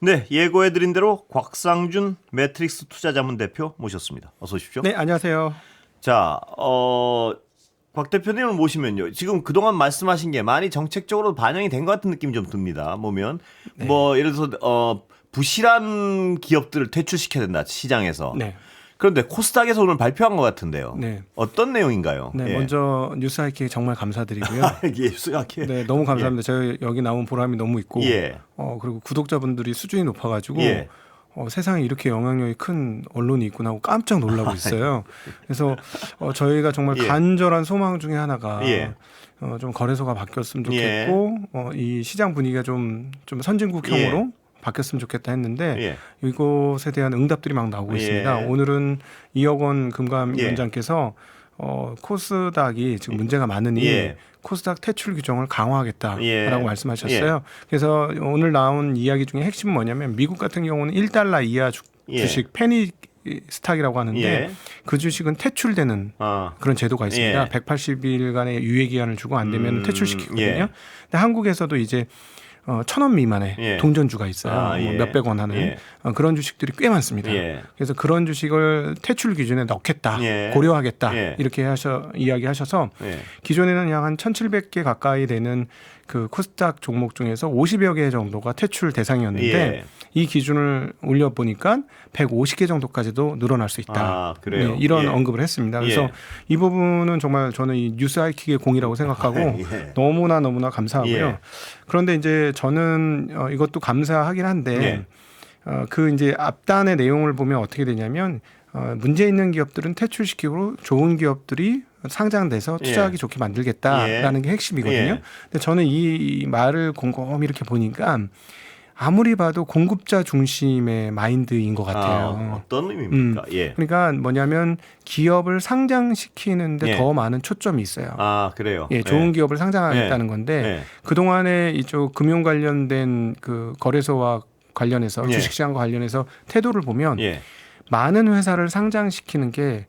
네, 예고해드린 대로 곽상준 매트릭스 투자자문 대표 모셨습니다. 어서 오십시오. 네, 안녕하세요. 자, 곽 대표님을 모시면요. 지금 그동안 말씀하신 게 많이 정책적으로 반영이 된 것 같은 느낌이 좀 듭니다. 보면 뭐 예를 들어서 부실한 기업들을 퇴출시켜야 된다 시장에서. 네. 그런데 코스닥에서 오늘 발표한 것 같은데요. 네. 어떤 내용인가요? 네, 예. 먼저 뉴스하이킥 정말 감사드리고요. 예, 수학해. 네, 너무 감사합니다. 저희 여기 나온 보람이 너무 있고, 예. 그리고 구독자분들이 수준이 높아가지고 예. 세상에 이렇게 영향력이 큰 언론이 있구나 하고 깜짝 놀라고 있어요. 그래서 저희가 정말 예. 간절한 소망 중에 하나가 예. 좀 거래소가 바뀌었으면 좋겠고, 이 시장 분위기가 좀 선진국형으로 예. 바뀌었으면 좋겠다 했는데 예. 이것에 대한 응답들이 막 나오고 예. 있습니다. 오늘은 이혁원 금감위원장께서 예. 코스닥이 지금 문제가 많으니 예. 코스닥 퇴출 규정을 강화하겠다라고 예. 말씀하셨어요. 그래서 오늘 나온 이야기 중에 핵심은 뭐냐면 미국 같은 경우는 1달러 이하 예. 주식 페니 스탁이라고 하는데 예. 그 주식은 퇴출되는 그런 제도가 있습니다. 예. 180일간의 유예 기한을 주고 안 되면 퇴출시키거든요. 예. 근데 한국에서도 이제 1,000원 미만의 예. 동전주가 있어요. 예. 뭐 몇백 원 하는 예. 그런 주식들이 꽤 많습니다. 예. 그래서 그런 주식을 퇴출 기준에 넣겠다, 예. 고려하겠다 예. 이렇게 이야기하셔서 예. 기존에는 약 한 1,700개 가까이 되는 그 코스닥 종목 중에서 50여 개 정도가 퇴출 대상이었는데 예. 이 기준을 올려 보니까 150개 정도까지도 늘어날 수 있다. 아, 그래요? 네, 이런 예. 언급을 했습니다. 그래서 예. 이 부분은 정말 저는 이 뉴스 하이킥의 공이라고 생각하고 예. 너무나 감사하고요. 예. 그런데 이제 저는 이것도 감사하긴 한데 그 이제 앞단의 내용을 보면 어떻게 되냐면 문제 있는 기업들은 퇴출시키고 좋은 기업들이 상장돼서 투자하기 예. 좋게 만들겠다라는 게 핵심이거든요. 예. 근데 저는 이 말을 곰곰이 이렇게 보니까 아무리 봐도 공급자 중심의 마인드인 것 같아요. 어떤 의미입니까? 예. 그러니까 뭐냐면 기업을 상장시키는데 예. 더 많은 초점이 있어요. 아, 그래요. 예, 좋은 기업을 상장하겠다는 예. 건데 예. 그동안에 이쪽 금융 관련된 그 거래소와 관련해서 예. 주식시장과 관련해서 태도를 보면 예. 많은 회사를 상장시키는 게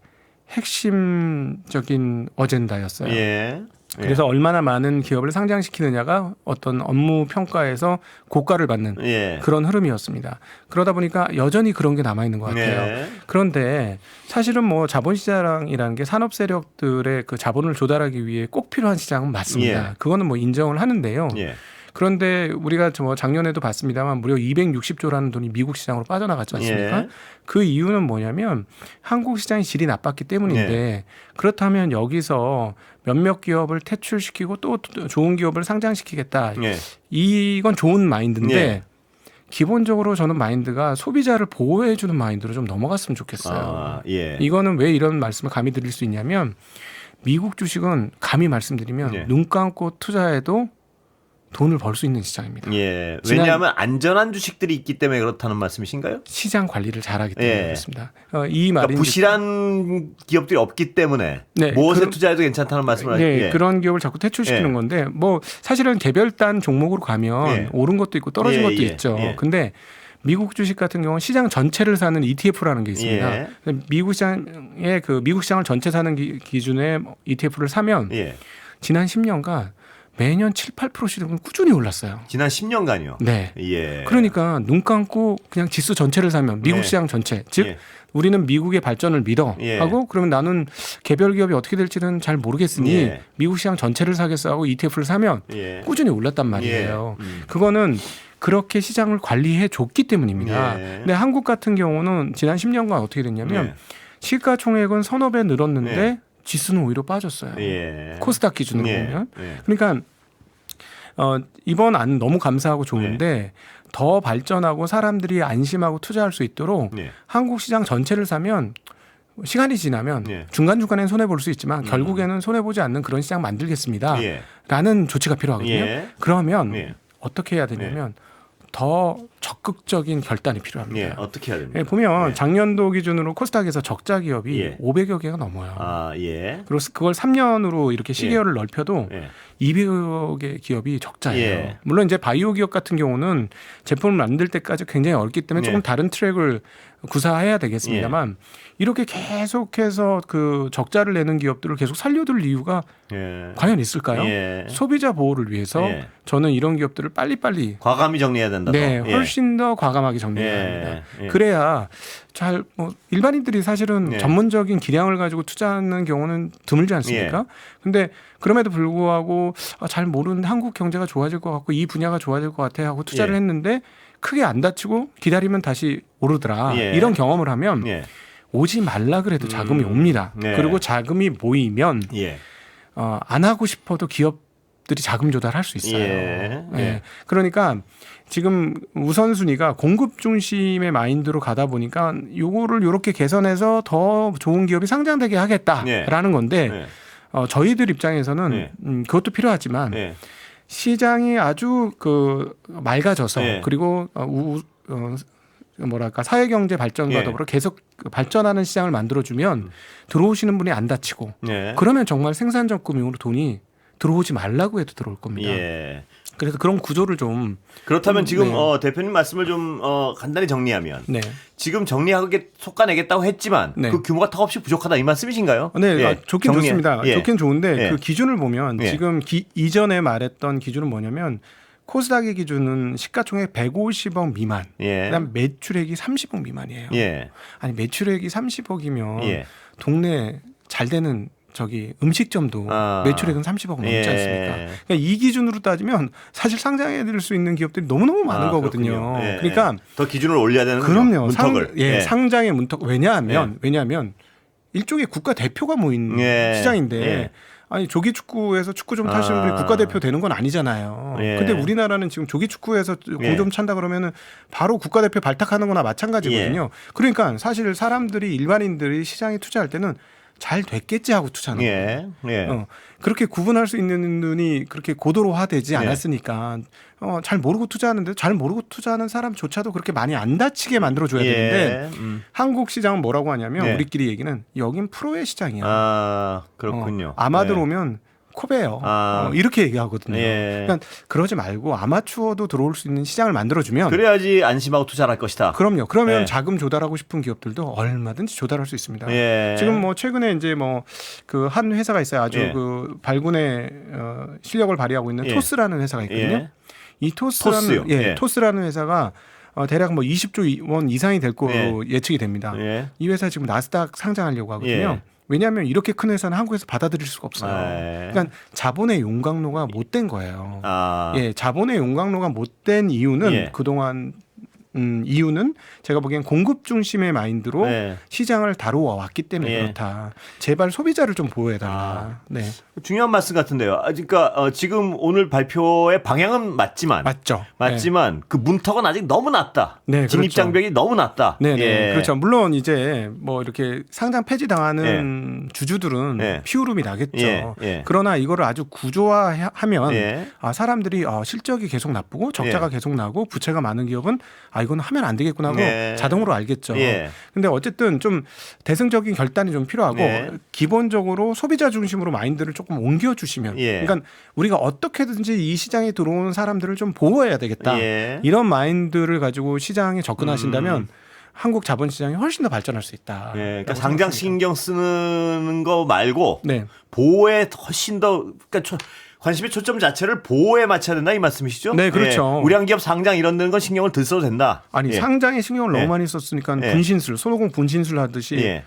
핵심적인 어젠다였어요. 예. 그래서 얼마나 많은 기업을 상장시키느냐가 어떤 업무 평가에서 고가를 받는 예. 그런 흐름이었습니다. 그러다 보니까 여전히 그런 게 남아 있는 것 같아요. 예. 그런데 사실은 뭐 자본시장이라는 게 산업 세력들의 그 자본을 조달하기 위해 꼭 필요한 시장은 맞습니다. 예. 그거는 뭐 인정을 하는데요. 예. 그런데 우리가 뭐 작년에도 봤습니다만 무려 260조라는 돈이 미국 시장으로 빠져나갔지 않습니까? 예. 그 이유는 뭐냐면 한국 시장의 질이 나빴기 때문인데 그렇다면 여기서 몇몇 기업을 퇴출시키고 또 좋은 기업을 상장시키겠다. 예. 이건 좋은 마인드인데 예. 기본적으로 저는 마인드가 소비자를 보호해주는 마인드로 좀 넘어갔으면 좋겠어요. 아, 예. 이거는 왜 이런 말씀을 감히 드릴 수 있냐면 미국 주식은 감히 말씀드리면 예. 눈 감고 투자해도 돈을 벌 수 있는 시장입니다. 예. 지난- 왜냐하면 안전한 주식들이 있기 때문에 그렇다는 말씀이신가요? 시장 관리를 잘하기 때문에 예. 그렇습니다. 이 그러니까 말이 부실한 기업들이 없기 때문에 네, 무엇에 투자해도 괜찮다는 말씀을 네, 하시죠. 그런 기업을 자꾸 퇴출시키는 예. 건데 뭐 사실은 개별단 종목으로 가면 예. 오른 것도 있고 떨어진 예, 것도 예, 있죠. 예. 근데 미국 주식 같은 경우는 시장 전체를 사는 ETF라는 게 있습니다. 예. 미국 시장에 그 미국 시장을 전체 사는 기준의 ETF를 사면 예. 지난 10년간 매년 7, 8%씩 꾸준히 올랐어요. 지난 10년간요. 네. 예. 그러니까 눈 감고 그냥 지수 전체를 사면 미국 예. 시장 전체 즉 예. 우리는 미국의 발전을 믿어 예. 하고 그러면 나는 개별 기업이 어떻게 될지는 잘 모르겠으니 예. 미국 시장 전체를 사겠어 하고 ETF를 사면 예. 꾸준히 올랐단 말이에요. 예. 그거는 그렇게 시장을 관리해 줬기 때문입니다. 예. 근데 한국 같은 경우는 지난 10년간 어떻게 됐냐면 예. 시가총액은 서너 배 늘었는데 예. 지수는 오히려 빠졌어요. 예. 코스닥 기준으로 예. 보면. 예. 그러니까 이번 안 너무 감사하고 좋은데 더 발전하고 사람들이 안심하고 투자할 수 있도록 예. 한국 시장 전체를 사면 시간이 지나면 예. 중간중간엔 손해볼 수 있지만 결국에는 손해보지 않는 그런 시장 만들겠습니다. 예. 라는 조치가 필요하거든요. 예. 그러면 예. 어떻게 해야 되냐면 더 적극적인 결단이 필요합니다. 예. 어떻게 해야 됩니까? 예, 보면 예. 작년도 기준으로 코스닥에서 적자 기업이 예. 500여 개가 넘어요. 아, 예. 그리고 그걸 3년으로 이렇게 시계열을 넓혀도 예. 200여 개 기업이 적자예요. 예. 물론 이제 바이오 기업 같은 경우는 제품을 만들 때까지 굉장히 어렵기 때문에 예. 조금 다른 트랙을 구사해야 되겠습니다만 이렇게 계속해서 그 적자를 내는 기업들을 계속 살려둘 이유가 예. 과연 있을까요? 예. 소비자 보호를 위해서 예. 저는 이런 기업들을 빨리빨리 과감히 정리해야 된다. 네, 예. 훨씬 더 과감하게 정리해야 예. 합니다. 예. 그래야 잘 뭐 일반인들이 사실은 예. 전문적인 기량을 가지고 투자하는 경우는 드물지 않습니까? 근데 그럼에도 불구하고 잘 모르는 한국 경제가 좋아질 것 같고 이 분야가 좋아질 것 같아 하고 투자를 예. 했는데 크게 안 다치고 기다리면 다시 오르더라. 예. 이런 경험을 하면 예. 오지 말라 그래도 자금이 옵니다. 네. 그리고 자금이 모이면 예. 안 하고 싶어도 기업들이 자금 조달할 수 있어요. 예. 예. 그러니까 지금 우선순위가 공급 중심의 마인드로 가다 보니까 요거를 이렇게 개선해서 더 좋은 기업이 상장되게 하겠다라는 건데 예. 저희들 입장에서는 예. 그것도 필요하지만 예. 시장이 아주 그 맑아져서 예. 그리고 뭐랄까 사회경제 발전과 예. 더불어 계속 발전하는 시장을 만들어주면 들어오시는 분이 안 다치고 예. 그러면 정말 생산적금융으로 돈이 들어오지 말라고 해도 들어올 겁니다. 예. 그래서 그런 구조를 좀 그렇다면 지금 네. 대표님 말씀을 좀 간단히 정리하면 네. 지금 정리하게 속아내겠다고 했지만 네. 그 규모가 턱없이 부족하다 이 말씀이신가요? 네, 예. 좋긴 정리- 좋습니다. 예. 좋긴 좋은데 예. 그 기준을 보면 예. 지금 이전에 말했던 기준은 뭐냐면 코스닥의 기준은 시가총액 150억 미만, 예. 그다음 매출액이 30억 미만이에요. 예. 아니 매출액이 30억이면 예. 동네 잘 되는 저기 음식점도 아. 매출액은 30억 넘지 예. 않습니까? 그러니까 이 기준으로 따지면 사실 상장해드릴 수 있는 기업들이 너무너무 많은 거거든요. 그렇군요. 예. 그러니까 더 기준을 올려야 되는 그럼요. 문턱을. 예, 상장의 문턱. 왜냐하면 일종의 국가 대표가 모인 예. 시장인데 예. 아니 조기 축구에서 축구 좀 타시는 분이 국가 대표 되는 건 아니잖아요. 예. 근데 우리나라는 지금 조기 축구에서 예. 공점 찬다 그러면은 바로 국가 대표 발탁하는 거나 마찬가지거든요. 그러니까 사실 사람들이 일반인들이 시장에 투자할 때는 잘 됐겠지 하고 투자하는 거예요. 예. 예. 그렇게 구분할 수 있는 눈이 그렇게 고도로화되지 예. 않았으니까 잘 모르고 투자하는데 잘 모르고 투자하는 사람조차도 그렇게 많이 안 다치게 만들어줘야 예. 되는데 한국 시장은 뭐라고 하냐면 예. 우리끼리 얘기는 여긴 프로의 시장이야. 아, 그렇군요. 아마들 예. 오면 코베요. 아. 이렇게 얘기하거든요. 예. 그러니까 그러지 말고 아마추어도 들어올 수 있는 시장을 만들어주면 그래야지 안심하고 투자를 할 것이다. 그럼요. 그러면 예. 자금 조달하고 싶은 기업들도 얼마든지 조달할 수 있습니다. 예. 지금 뭐 최근에 이제 뭐 그 한 회사가 있어요. 아주 예. 그 발군의 실력을 발휘하고 있는 예. 토스라는 회사가 있거든요. 예. 이 토스라는 토스요? 예. 토스라는 회사가 대략 뭐 20조 원 이상이 될 거로 예측이 됩니다. 예. 이 회사 지금 나스닥 상장하려고 하거든요. 예. 왜냐하면 이렇게 큰 회사는 한국에서 받아들일 수가 없어요. 예. 그러니까 자본의 용광로가 못 된 거예요. 아. 예, 자본의 용광로가 못 된 이유는 예. 그동안 이유는 제가 보기엔 공급 중심의 마인드로 예. 시장을 다루어 왔기 때문에 예. 그렇다. 제발 소비자를 좀 보호해달라. 네, 중요한 말씀 같은데요. 그러니까 지금 오늘 발표의 방향은 맞지만 맞죠. 그 문턱은 아직 너무 낮다. 네, 진입 그렇죠. 장벽이 너무 낮다. 네, 네, 예. 그렇죠. 물론 이제 뭐 이렇게 상장 폐지 당하는 주주들은 예. 피울음이 나겠죠. 예, 예. 그러나 이거를 아주 구조화하면 예. 사람들이 실적이 계속 나쁘고 적자가 예. 계속 나고 부채가 많은 기업은 이거는 하면 안 되겠구나 하고 예. 자동으로 알겠죠. 예. 근데 어쨌든 좀 대승적인 결단이 좀 필요하고 예. 기본적으로 소비자 중심으로 마인드를 조금 옮겨주시면 예. 그러니까 우리가 어떻게든지 이 시장에 들어온 사람들을 좀 보호해야 되겠다. 예. 이런 마인드를 가지고 시장에 접근하신다면 한국 자본시장이 훨씬 더 발전할 수 있다. 예. 그러니까 상장 신경 쓰는 거 말고 네. 보호에 훨씬 더 그러니까 관심의 초점 자체를 보호에 맞춰야 된다 이 말씀이시죠? 네, 그렇죠. 예. 우량 기업 상장 이런 데는 건 신경을 들 써도 된다. 아니 예. 상장에 신경을 너무 예. 많이 썼으니까 예. 분신술, 손오공 분신술 하듯이 예.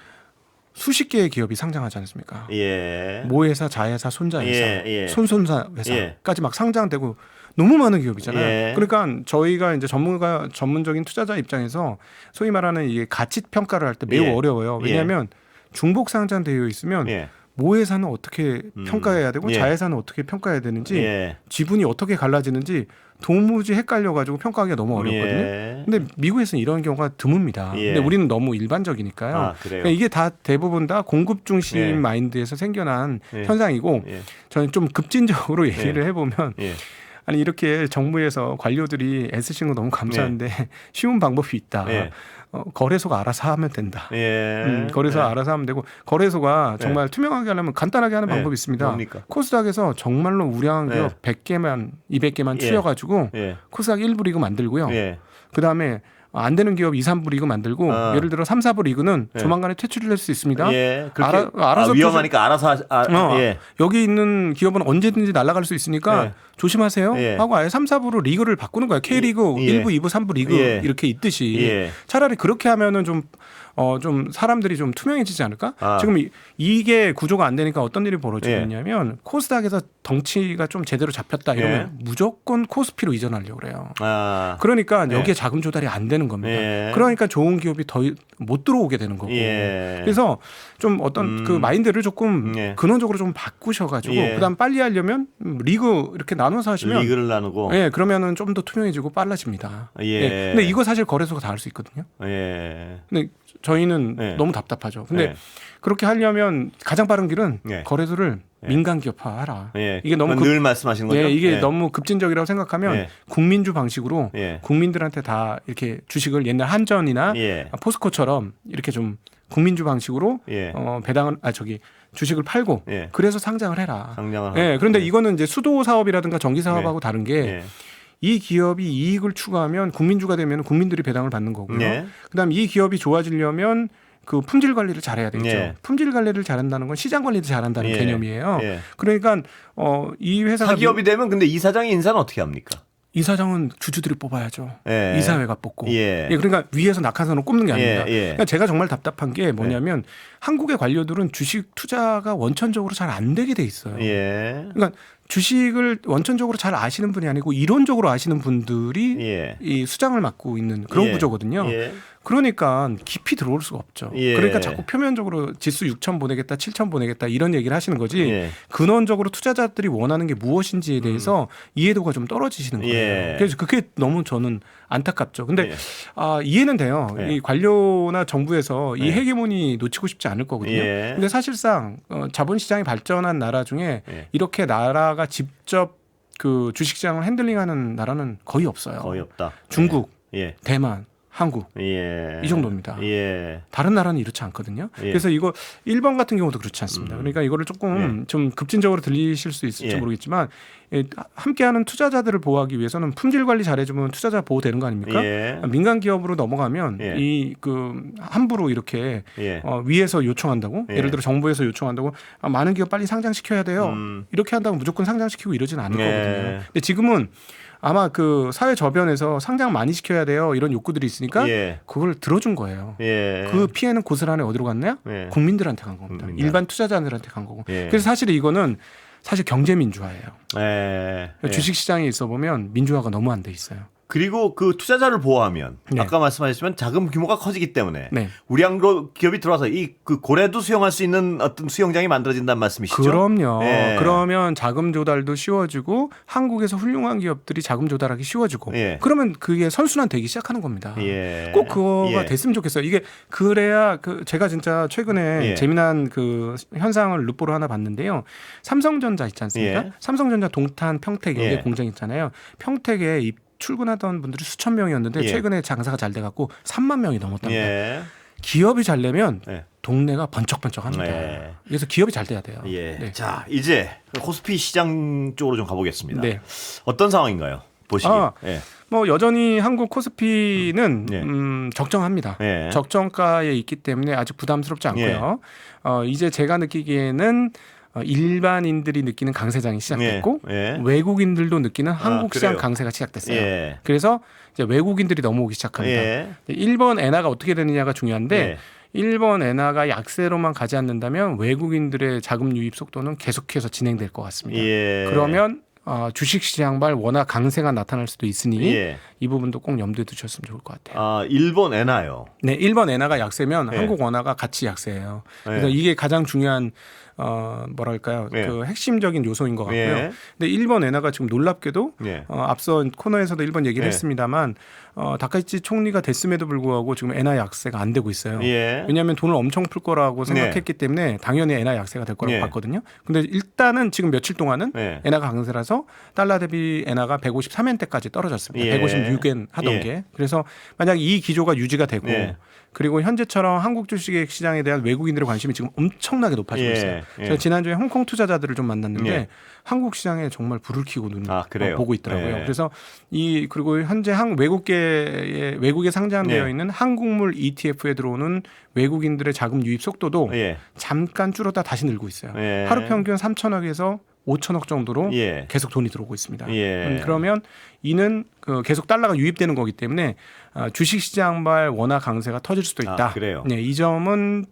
수십 개의 기업이 상장하지 않습니까? 예. 모회사, 자회사, 손자회사, 예, 예. 손손사 예. 회사까지 막 상장되고 너무 많은 기업이잖아요. 예. 그러니까 저희가 이제 전문적인 투자자 입장에서 소위 말하는 이게 가치 평가를 할 때 매우 예. 어려워요. 왜냐하면 중복 상장되어 있으면 예. 모회사는 어떻게 평가해야 되고 예. 자회사는 어떻게 평가해야 되는지 예. 지분이 어떻게 갈라지는지 도무지 헷갈려가지고 평가하기가 너무 어렵거든요. 예. 근데 미국에서는 이런 경우가 드뭅니다. 예. 근데 우리는 너무 일반적이니까요. 아, 그래요? 그러니까 이게 다 대부분 다 공급 중심 예. 마인드에서 생겨난 예. 현상이고 예. 저는 좀 급진적으로 얘기를 해보면 예. 아니 이렇게 정부에서 관료들이 애쓰시는 거 너무 감사한데 쉬운 방법이 있다. 예. 거래소가 알아서 하면 된다. 예. 거래소 예. 알아서 하면 되고 거래소가 정말 투명하게 하려면 간단하게 하는 방법이 있습니다. 뭡니까? 코스닥에서 정말로 우량한 기업 100개만 200개만 추려가지고 예. 코스닥 1부 리그 만들고요. 예. 그다음에 안 되는 기업 2, 3부 리그 만들고 예를 들어 3, 4부 리그는 조만간에 퇴출을 할 수 있습니다. 예. 그렇게 알아서 위험하니까 알아서 예. 여기 있는 기업은 언제든지 날아갈 수 있으니까 조심하세요 하고 아예 3, 4부로 리그를 바꾸는 거야. K리그 1부, 2부, 3부 리그 이렇게 있듯이 차라리 그렇게 하면은 좀 사람들이 좀 투명해지지 않을까? 지금 이게 구조가 안 되니까 어떤 일이 벌어지고 있냐면 코스닥에서 덩치가 좀 제대로 잡혔다 이러면 무조건 코스피로 이전하려고 그래요. 그러니까 여기에 자금 조달이 안 되는 겁니다. 그러니까 좋은 기업이 더 못 들어오게 되는 거고. 그래서 좀 어떤 그 마인드를 조금 근원적으로 좀 바꾸셔가지고 그다음 빨리 하려면 리그 이렇게 나눠서 하시면 리그를 나누고 그러면은 좀 더 투명해지고 빨라집니다. 근데 이거 사실 거래소가 다 할 수 있거든요. 근데 저희는 너무 답답하죠. 근데 그렇게 하려면 가장 빠른 길은 거래소를 민간 기업화하라. 이게 너무 늘 말씀하시는 거죠. 이게 너무 급진적이라고 생각하면 국민주 방식으로 국민들한테 다 이렇게 주식을 옛날 한전이나 포스코처럼 이렇게 좀 국민주 방식으로 배당을 주식을 팔고 그래서 상장을 해라. 그런데 이거는 이제 수도 사업이라든가 전기 사업하고 다른 게 이 기업이 이익을 추구하면 국민주가 되면 국민들이 배당을 받는 거고요. 그다음 이 기업이 좋아지려면 그 품질 관리를 잘해야 되겠죠. 품질 관리를 잘한다는 건 시장 관리도 잘한다는 개념이에요. 그러니까 이 회사가 사기업이 되면 근데 이사장의 인사는 어떻게 합니까? 이사장은 주주들이 뽑아야죠. 이사회가 뽑고. 그러니까 위에서 낙하산으로 꼽는 게 아닙니다. 그러니까 제가 정말 답답한 게 뭐냐면 한국의 관료들은 주식 투자가 원천적으로 잘 안 되게 돼 있어요. 그러니까 주식을 원천적으로 잘 아시는 분이 아니고 이론적으로 아시는 분들이 이 수장을 맡고 있는 그런 구조거든요. 그러니까 깊이 들어올 수가 없죠. 그러니까 자꾸 표면적으로 지수 6천 보내겠다, 7천 보내겠다 이런 얘기를 하시는 거지 근원적으로 투자자들이 원하는 게 무엇인지에 대해서 이해도가 좀 떨어지시는 거예요. 그래서 그게 너무 저는 안타깝죠. 근데 이해는 돼요. 이 관료나 정부에서 이 헤게모니 놓치고 싶지 않을 거거든요. 근데 사실상 자본시장이 발전한 나라 중에 이렇게 나라가 직접 그 주식시장을 핸들링하는 나라는 거의 없어요. 거의 없다. 중국, 대만, 한국 이 정도입니다. 다른 나라는 이렇지 않거든요. 그래서 이거 일본 같은 경우도 그렇지 않습니다. 그러니까 이거를 조금 좀 급진적으로 들리실 수 있을지 모르겠지만 함께하는 투자자들을 보호하기 위해서는 품질 관리 잘해주면 투자자 보호되는 거 아닙니까? 민간 기업으로 넘어가면 이 그 함부로 이렇게 위에서 요청한다고 예를 들어 정부에서 요청한다고 많은 기업 빨리 상장시켜야 돼요. 이렇게 한다고 무조건 상장시키고 이러지는 않을 거거든요. 근데 지금은 아마 그 사회 저변에서 상장 많이 시켜야 돼요 이런 욕구들이 있으니까 그걸 들어준 거예요. 그 피해는 고스란히 어디로 갔나요? 국민들한테 간 겁니다. 일반 투자자들한테 간 거고. 그래서 사실 이거는 사실 경제 민주화예요. 주식 시장에 있어 보면 민주화가 너무 안 돼 있어요. 그리고 그 투자자를 보호하면 아까 말씀하셨지만 자금 규모가 커지기 때문에 우량 기업이 들어와서 이 그 고래도 수용할 수 있는 어떤 수영장이 만들어진다는 말씀이시죠? 그럼요. 그러면 자금 조달도 쉬워지고 한국에서 훌륭한 기업들이 자금 조달하기 쉬워지고 그러면 그게 선순환 되기 시작하는 겁니다. 꼭 그거가 됐으면 좋겠어요. 이게 그래야 그 제가 진짜 최근에 재미난 그 현상을 루포로 하나 봤는데요. 삼성전자 있지 않습니까? 삼성전자 동탄 평택 여기 공장 있잖아요. 평택에 출근하던 분들이 수천 명이었는데 최근에 장사가 잘 돼갖고 3만 명이 넘었답니다. 기업이 잘 되면 동네가 번쩍번쩍합니다. 그래서 기업이 잘 돼야 돼요. 자 이제 코스피 시장 쪽으로 좀 가보겠습니다. 어떤 상황인가요? 보시기에. 뭐 여전히 한국 코스피는 적정합니다. 적정가에 있기 때문에 아직 부담스럽지 않고요. 이제 제가 느끼기에는 일반인들이 느끼는 강세장이 시작됐고 외국인들도 느끼는 한국 시장 강세가 시작됐어요. 그래서 이제 외국인들이 넘어오기 시작합니다. 일본 엔화가 어떻게 되느냐가 중요한데 일본 엔화가 약세로만 가지 않는다면 외국인들의 자금 유입 속도는 계속해서 진행될 것 같습니다. 그러면 주식시장발 워낙 강세가 나타날 수도 있으니 이 부분도 꼭 염두에 두셨으면 좋을 것 같아요. 일본 엔화요. 네, 일본 엔화가 약세면 한국 원화가 같이 약세예요. 그래서 이게 가장 중요한 뭐랄까요 그 핵심적인 요소인 것 같고요. 근데 일본 엔화가 지금 놀랍게도 앞서 코너에서도 일본 얘기를 했습니다만 다카이치 총리가 됐음에도 불구하고 지금 엔화 약세가 안 되고 있어요. 왜냐하면 돈을 엄청 풀 거라고 생각했기 때문에 당연히 엔화 약세가 될 거라고 봤거든요. 근데 일단은 지금 며칠 동안은 엔화가 강세라서 하면서 달러 대비 엔화가 153엔대까지 떨어졌습니다. 예. 156엔 하던 예. 게. 그래서 만약 이 기조가 유지가 되고 예. 그리고 현재처럼 한국 주식 시장에 대한 외국인들의 관심이 지금 엄청나게 높아지고 예. 있어요. 예. 제가 지난주에 홍콩 투자자들을 좀 만났는데 예. 한국 시장에 정말 불을 켜고 눈 그래요? 보고 있더라고요. 예. 그래서 그리고 현재 외국에 상장되어 예. 있는 한국물 ETF에 들어오는 외국인들의 자금 유입 속도도 예. 잠깐 줄었다 다시 늘고 있어요. 예. 하루 평균 3천억에서 5천억 정도로 예. 계속 돈이 들어오고 있습니다. 예. 그러면 이는 계속 달러가 유입되는 거기 때문에 주식시장발 원화 강세가 터질 수도 있다. 그래요? 네, 이 점은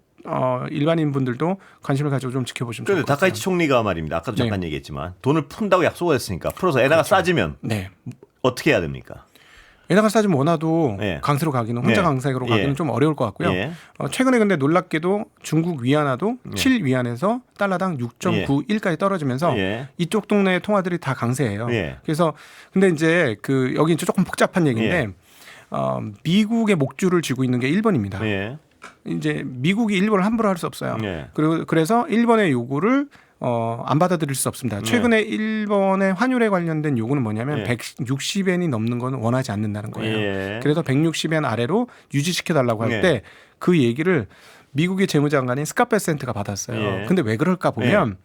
일반인 분들도 관심을 가지고 좀 지켜보시면 좋을 그런데 것 같아요. 다카이치 총리가 말입니다. 아까도 잠깐 얘기했지만 돈을 푼다고 약속을 했으니까 풀어서 엔화가 그렇죠. 싸지면 네. 어떻게 해야 됩니까? 엔화가 싸지면 원화도 예. 강세로 가기는 혼자 예. 강세로 가기는 예. 좀 어려울 것 같고요. 예. 최근에 근데 놀랍게도 중국 위안화도 예. 7위안에서 달러당 6.91까지 떨어지면서 예. 이쪽 동네 통화들이 다 강세예요. 예. 그래서 근데 이제 여기 조금 복잡한 얘기인데 미국의 목줄을 쥐고 있는 게 일본입니다. 예. 이제 미국이 일본을 함부로 할 수 없어요. 예. 그래서 일본의 요구를 안 받아들일 수 없습니다. 최근에 일본의 환율에 관련된 요구는 뭐냐면 160엔이 넘는 건 원하지 않는다는 거예요. 예. 그래서 160엔 아래로 유지시켜 달라고 할 예. 때 그 얘기를 미국의 재무장관인 스카페센트가 받았어요. 예. 근데 왜 그럴까 보면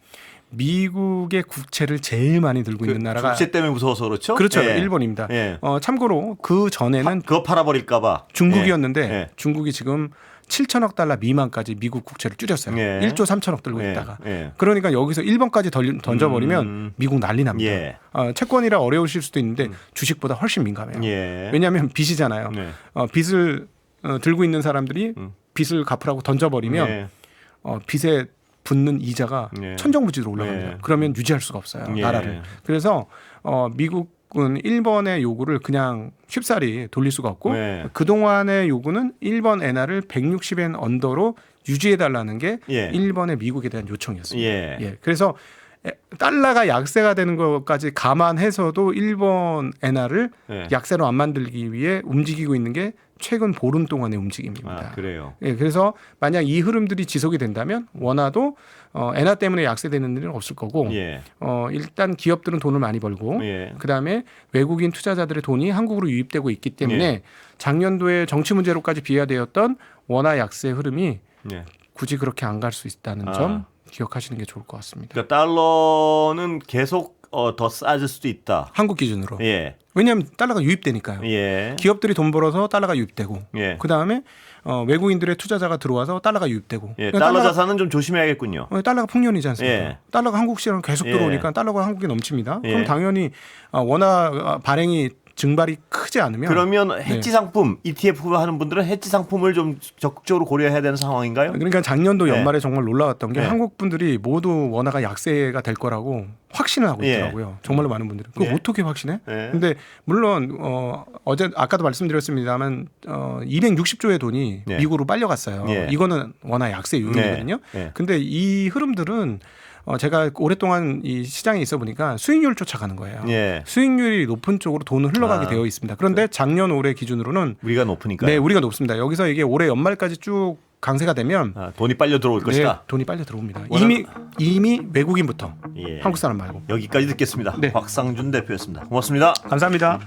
미국의 국채를 제일 많이 들고 있는 나라가 국채 때문에 무서워서 그렇죠? 그렇죠. 예. 일본입니다. 예. 참고로 그 전에는 그거 팔아버릴까봐 중국이었는데 예. 중국이 지금 7천억 달러 미만까지 미국 국채를 줄였어요. 예. 1조 3천억 들고 예. 있다가. 예. 그러니까 여기서 1번까지 던져버리면 미국 난리 납니다. 예. 채권이라 어려우실 수도 있는데 주식보다 훨씬 민감해요. 예. 왜냐하면 빚이잖아요. 네. 빚을 들고 있는 사람들이 빚을 갚으라고 던져버리면 예. 빚에 붙는 이자가 예. 천정부지로 올라갑니다. 예. 그러면 유지할 수가 없어요. 예. 나라를. 그래서 미국은 일본의 요구를 그냥 쉽사리 돌릴 수가 없고 예. 그동안의 요구는 일본 엔화를 160엔 언더로 유지해달라는 게 예. 일본의 미국에 대한 요청이었습니다. 예. 그래서 달러가 약세가 되는 것까지 감안해서도 일본 엔화를 예. 약세로 안 만들기 위해 움직이고 있는 게 최근 보름 동안의 움직임입니다. 그래요. 그래서 만약 이 흐름들이 지속이 된다면 원화도 엔화 때문에 약세되는 일은 없을 거고 예. 일단 기업들은 돈을 많이 벌고 예. 그다음에 외국인 투자자들의 돈이 한국으로 유입되고 있기 때문에 예. 작년도에 정치 문제로까지 비화되었던 원화 약세 흐름이 예. 굳이 그렇게 안 갈 수 있다는 점 기억하시는 게 좋을 것 같습니다. 그러니까 달러는 계속 더 싸질 수도 있다. 한국 기준으로. 예. 왜냐하면 달러가 유입되니까요. 예. 기업들이 돈 벌어서 달러가 유입되고 예. 그다음에 외국인들의 투자자가 들어와서 달러가 유입되고 예. 그러니까 달러 자산은 좀 조심해야겠군요. 달러가 풍년이지 않습니까? 예. 달러가 한국 시장을 계속 예. 들어오니까 달러가 한국에 넘칩니다. 예. 그럼 당연히 원화 발행이 증발이 크지 않으면 그러면 해지 상품 ETF 하는 분들은 해지 상품을 좀 적극적으로 고려해야 되는 상황인가요? 그러니까 작년도 예. 연말에 정말 놀라웠던 게 예. 한국 분들이 모두 원화가 약세가 될 거라고 확신을 하고 예. 있더라고요. 정말로 많은 분들이. 그거 예. 어떻게 확신해? 예. 근데 물론 아까도 말씀드렸습니다만 260조의 돈이 예. 미국으로 빨려갔어요. 예. 이거는 원화 약세 요인이거든요. 예. 근데 이 흐름들은 제가 오랫동안 이 시장에 있어 보니까 수익률 쫓아가는 거예요. 예. 수익률이 높은 쪽으로 돈은 흘러가게 아. 되어 있습니다. 그런데 작년 올해 기준으로는 우리가 높으니까요. 네, 우리가 높습니다. 여기서 이게 올해 연말까지 쭉 강세가 되면 돈이 빨려 들어올 것이다. 돈이 빨려 들어옵니다. 워낙- 이미 외국인부터 예. 한국 사람 말고. 여기까지 듣겠습니다. 네. 박상준 대표였습니다. 고맙습니다. 감사합니다.